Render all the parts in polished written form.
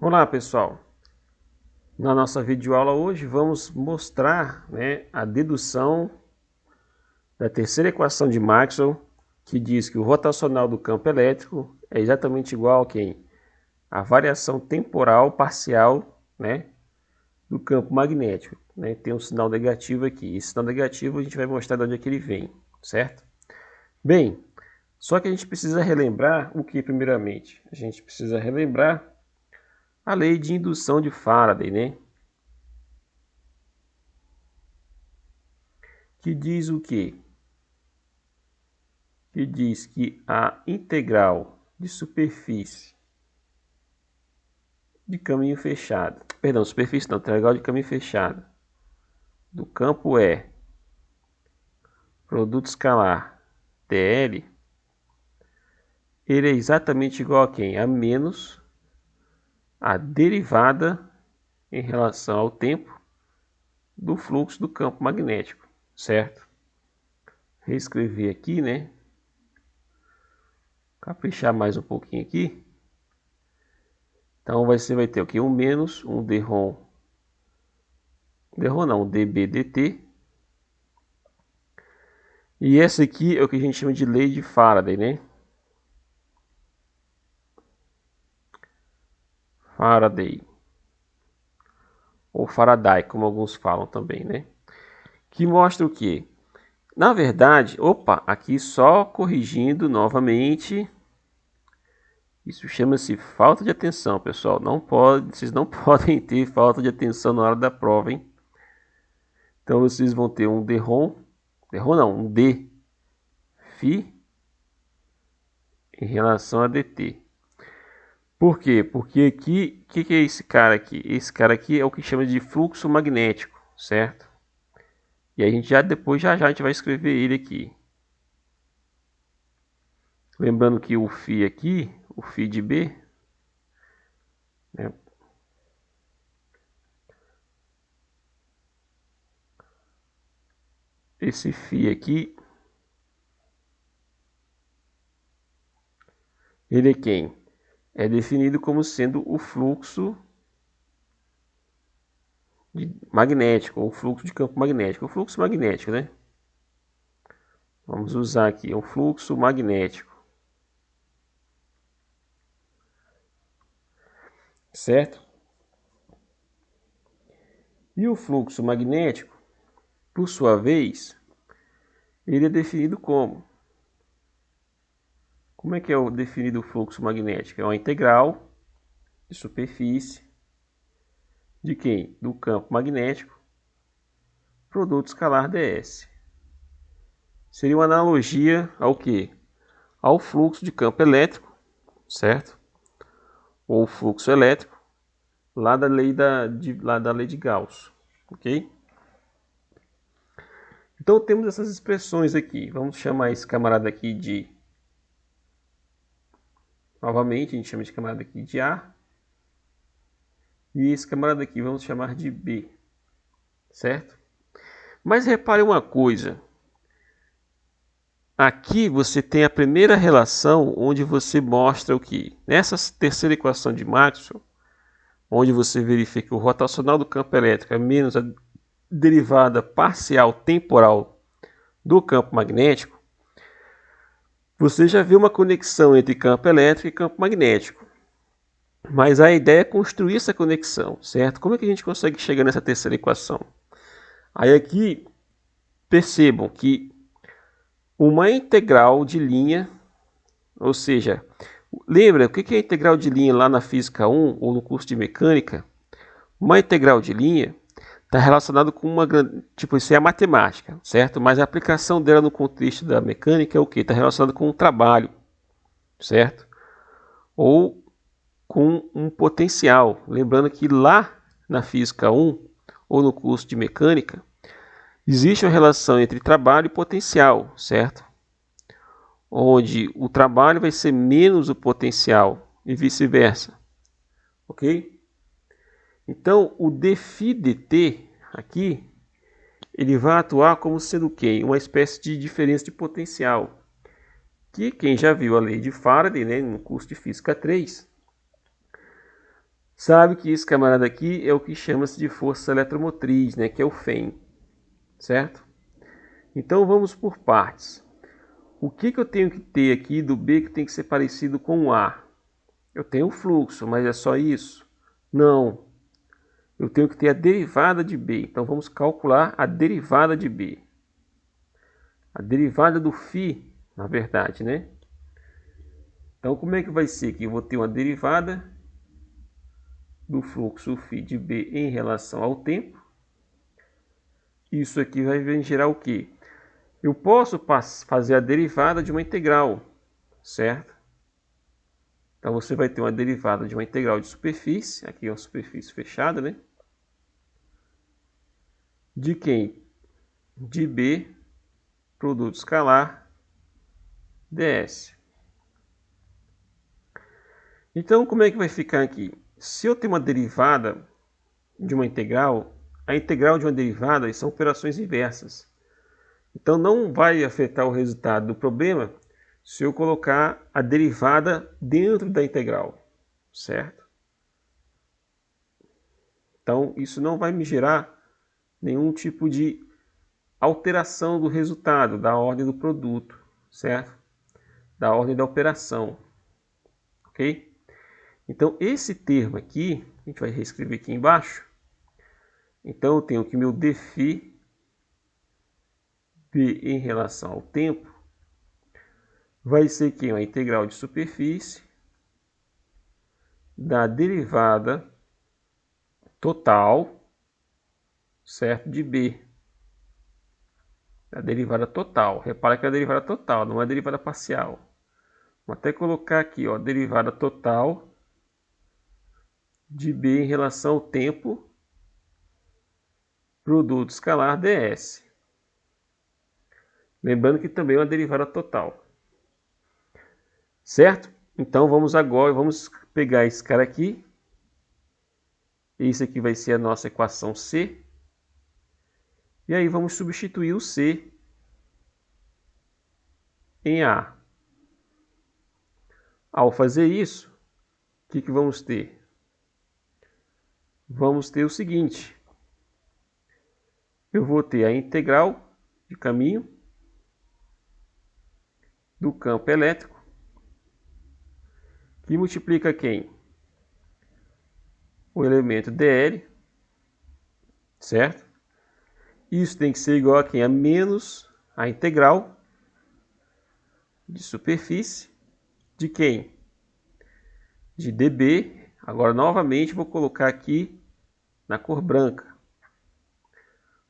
Olá pessoal, na nossa videoaula hoje vamos mostrar a dedução da terceira equação de Maxwell, que diz que o rotacional do campo elétrico é exatamente igual a quem? A variação temporal parcial do campo magnético. Tem um sinal negativo aqui, esse sinal negativo a gente vai mostrar de onde é que ele vem, certo? Bem, só que a gente precisa relembrar o que primeiramente? A gente precisa relembrar a lei de indução de Faraday, que diz o quê? Que diz que a integral de superfície de caminho fechado, superfície não, integral de caminho fechado do campo é produto escalar dl, ele é exatamente igual a quem? A menos a derivada em relação ao tempo do fluxo do campo magnético, certo? Reescrever aqui, caprichar mais um pouquinho aqui. Então você vai ter o que? Um menos um dρ não, dB dt. E essa aqui é o que a gente chama de lei de Faraday, Faraday. Ou Faraday, como alguns falam também, Que mostra o que? Na verdade, aqui só corrigindo novamente. Isso chama-se falta de atenção, pessoal. Vocês não podem ter falta de atenção na hora da prova, hein? Então vocês vão ter um um d φ em relação a dt. Por quê? Porque aqui, o que é esse cara aqui? Esse cara aqui é o que chama de fluxo magnético, certo? E a gente já a gente vai escrever ele aqui. Lembrando que o φ aqui, o φ de B, esse φ aqui, ele é quem? É definido como sendo o fluxo magnético, ou fluxo de campo magnético. O fluxo magnético, Vamos usar aqui, um fluxo magnético. Certo? E o fluxo magnético, por sua vez, ele é definido como? Como é que é definido o fluxo magnético? É uma integral de superfície de quem? Do campo magnético, produto escalar ds. Seria uma analogia ao que? Ao fluxo de campo elétrico, certo? Ou fluxo elétrico, lá da lei de Gauss, ok? Então temos essas expressões aqui. Vamos chamar esse camarada aqui de... Novamente, a gente chama esse camarada aqui de A. E esse camarada aqui vamos chamar de B, certo? Mas repare uma coisa. Aqui você tem a primeira relação onde você mostra o que? Nessa terceira equação de Maxwell, onde você verifica que o rotacional do campo elétrico é menos a derivada parcial temporal do campo magnético, você já viu uma conexão entre campo elétrico e campo magnético. Mas a ideia é construir essa conexão, certo? Como é que a gente consegue chegar nessa terceira equação? Aí aqui, percebam que uma integral de linha, ou seja, lembra o que é integral de linha lá na Física 1 ou no curso de Mecânica? Uma integral de linha está relacionado com uma grande... Tipo, isso é a matemática, certo? Mas a aplicação dela no contexto da mecânica é o quê? Está relacionado com um trabalho, certo? Ou com um potencial. Lembrando que lá na Física 1 ou no curso de Mecânica, existe uma relação entre trabalho e potencial, certo? Onde o trabalho vai ser menos o potencial e vice-versa, ok? Então, o dφ dt aqui, ele vai atuar como sendo o quê? Uma espécie de diferença de potencial. Que quem já viu a lei de Faraday, no curso de Física 3, sabe que esse camarada aqui é o que chama-se de força eletromotriz, né, que é o Fem, certo? Então vamos por partes. O que eu tenho que ter aqui do B que tem que ser parecido com o A? Eu tenho o fluxo, mas é só isso? Não. Eu tenho que ter a derivada de B. Então vamos calcular a derivada de B. A derivada do φ, na verdade, né? Então como é que vai ser aqui? Eu vou ter uma derivada do fluxo φ de B em relação ao tempo. Isso aqui vai gerar o quê? Eu posso fazer a derivada de uma integral, certo? Então você vai ter uma derivada de uma integral de superfície, aqui é uma superfície fechada, né? De quem? De B, produto escalar, ds. Então como é que vai ficar aqui? Se eu tenho uma derivada de uma integral, a integral de uma derivada são operações inversas. Então não vai afetar o resultado do problema se eu colocar a derivada dentro da integral, certo? Então isso não vai me gerar nenhum tipo de alteração do resultado, da ordem do produto, certo? Da ordem da operação, ok? Então esse termo aqui, a gente vai reescrever aqui embaixo. Então eu tenho que meu dφ B em relação ao tempo vai ser que a integral de superfície da derivada total, certo, de B. A derivada total. Repara que é a derivada total, não é a derivada parcial. Vou até colocar aqui, ó, derivada total de B em relação ao tempo, produto escalar ds. Lembrando que também é uma derivada total. Certo? Então vamos agora, vamos pegar esse cara aqui. Esse aqui vai ser a nossa equação C. E aí vamos substituir o C em A. Ao fazer isso, o que vamos ter? Vamos ter o seguinte. Eu vou ter a integral de caminho do campo elétrico, que multiplica quem? O elemento dl, certo? Isso tem que ser igual a quem? A menos a integral de superfície de quem? De dB. Agora, novamente, vou colocar aqui na cor branca,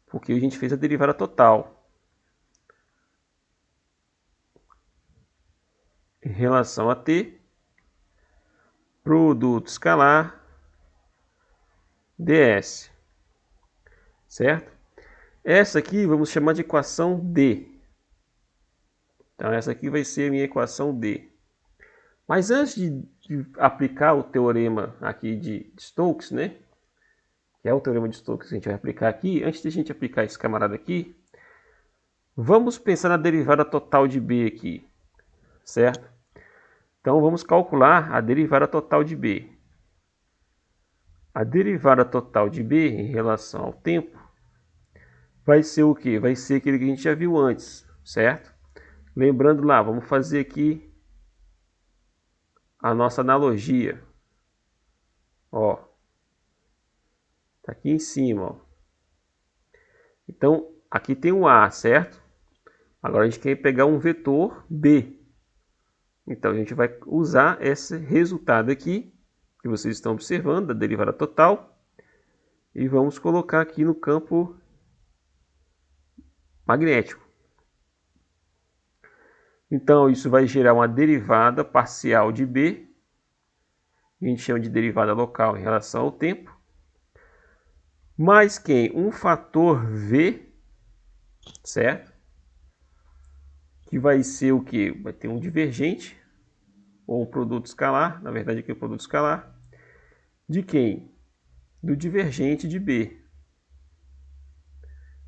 porque a gente fez a derivada total. Em relação a T, produto escalar ds, certo? Essa aqui vamos chamar de equação D. Então essa aqui vai ser a minha equação D. Mas antes de aplicar o teorema aqui de Stokes, né? Que é o teorema de Stokes que a gente vai aplicar aqui. Antes de a gente aplicar esse camarada aqui, vamos pensar na derivada total de B aqui, certo? Então vamos calcular a derivada total de B. A derivada total de B em relação ao tempo vai ser o quê? Vai ser aquele que a gente já viu antes, certo? Lembrando lá, vamos fazer aqui a nossa analogia. Ó, tá aqui em cima, ó. Então, aqui tem um A, certo? Agora a gente quer pegar um vetor B. Então a gente vai usar esse resultado aqui, que vocês estão observando, da derivada total, e vamos colocar aqui no campo magnético. Então isso vai gerar uma derivada parcial de B, que a gente chama de derivada local em relação ao tempo, mais quem? Um fator V, certo? Que vai ser o que? Vai ter um divergente, ou um produto escalar, na verdade aqui é o produto escalar, de quem? Do divergente de B.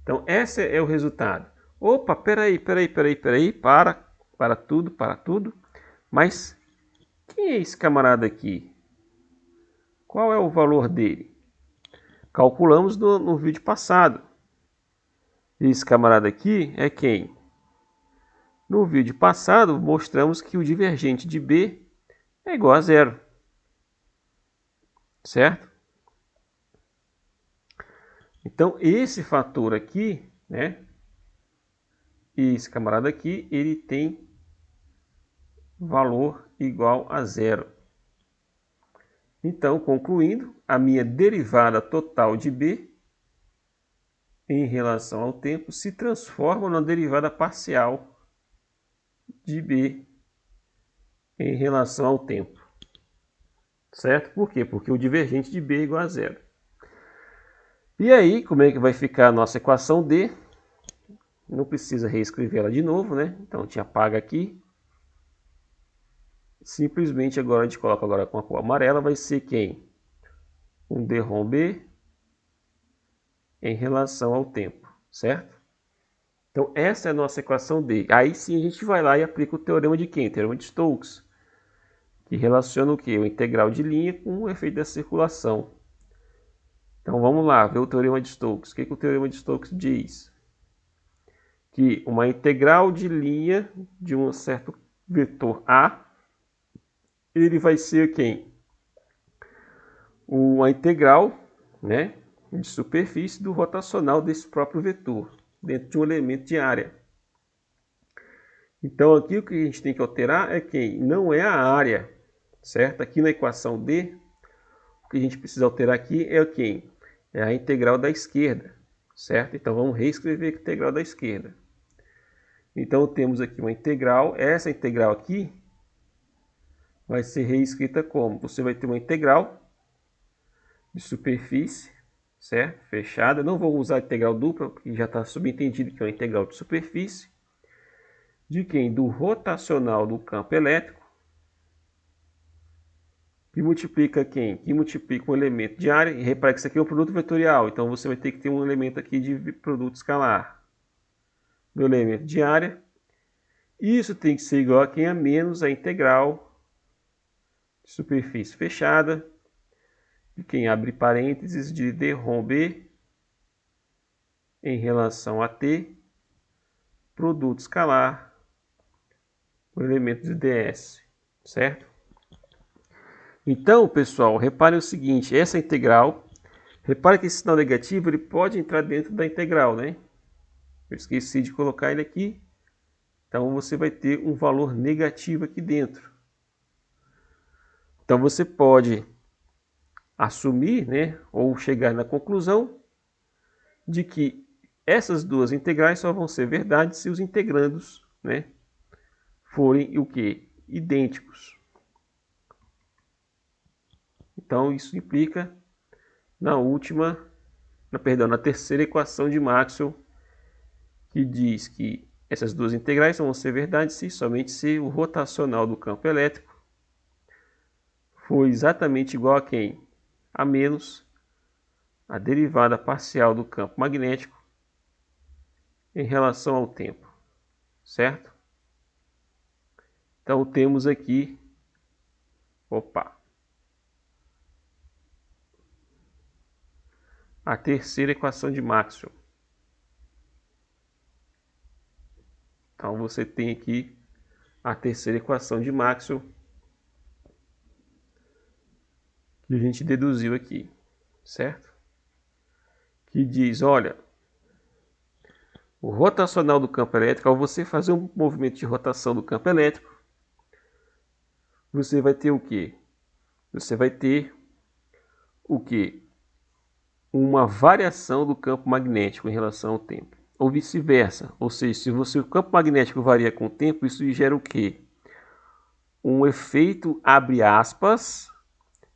Então esse é o resultado. Opa, peraí, para tudo. Mas quem é esse camarada aqui? Qual é o valor dele? Calculamos no vídeo passado. Esse camarada aqui é quem? No vídeo passado, mostramos que o divergente de B é igual a zero. Certo? Então, esse fator aqui, né? Esse camarada aqui, ele tem valor igual a zero. Então, concluindo, a minha derivada total de B em relação ao tempo se transforma na derivada parcial de B em relação ao tempo. Certo? Por quê? Porque o divergente de B é igual a zero. E aí, como é que vai ficar a nossa equação D? Não precisa reescrever ela de novo, né? Então, a gente apaga aqui. Simplesmente agora a gente coloca agora com a cor amarela, vai ser quem? Um d-ROM B em relação ao tempo, certo? Então, essa é a nossa equação D. Aí sim a gente vai lá e aplica o teorema de quem? O teorema de Stokes, que relaciona o quê? O integral de linha com o efeito da circulação. Então, vamos lá, ver o teorema de Stokes. O que o teorema de Stokes diz? Que uma integral de linha de um certo vetor A, ele vai ser quem? Uma integral, né, de superfície do rotacional desse próprio vetor, dentro de um elemento de área. Então, aqui o que a gente tem que alterar é quem? Não é a área, certo? Aqui na equação D, o que a gente precisa alterar aqui é quem? É a integral da esquerda, certo? Então, vamos reescrever a integral da esquerda. Então, temos aqui uma integral. Essa integral aqui vai ser reescrita como? Você vai ter uma integral de superfície, certo? Fechada. Não vou usar a integral dupla, porque já está subentendido que é uma integral de superfície. De quem? Do rotacional do campo elétrico. Que multiplica quem? Que multiplica um elemento de área. E repare que isso aqui é um produto vetorial. Então, você vai ter que ter um elemento aqui de produto escalar. Do elemento de área. Isso tem que ser igual a quem? A menos a integral de superfície fechada. De quem abre parênteses de d-ROM B em relação a T, produto escalar, o elemento de ds, certo? Então, pessoal, repare o seguinte, essa integral, repare que esse sinal negativo ele pode entrar dentro da integral, né? Eu esqueci de colocar ele aqui, então você vai ter um valor negativo aqui dentro. Então você pode assumir, né, ou chegar na conclusão de que essas duas integrais só vão ser verdade se os integrandos, né, forem o quê? Idênticos. Então isso implica na terceira equação de Maxwell, que diz que essas duas integrais só vão ser verdade se somente se o rotacional do campo elétrico for exatamente igual a quem? A menos a derivada parcial do campo magnético em relação ao tempo, certo? Então temos aqui, a terceira equação de Maxwell. Então você tem aqui a terceira equação de Maxwell que a gente deduziu aqui, certo? Que diz, olha, o rotacional do campo elétrico, ao você fazer um movimento de rotação do campo elétrico, você vai ter o quê? Você vai ter o quê? Uma variação do campo magnético em relação ao tempo. Ou vice-versa. Ou seja, se o campo magnético varia com o tempo, isso gera o quê? Um efeito, abre aspas,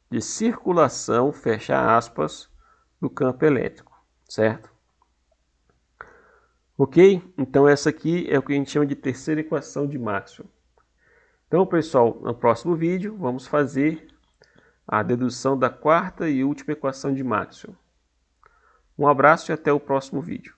de circulação, fecha aspas, do campo elétrico, certo? Ok? Então essa aqui é o que a gente chama de terceira equação de Maxwell. Então, pessoal, no próximo vídeo vamos fazer a dedução da quarta e última equação de Maxwell. Um abraço e até o próximo vídeo.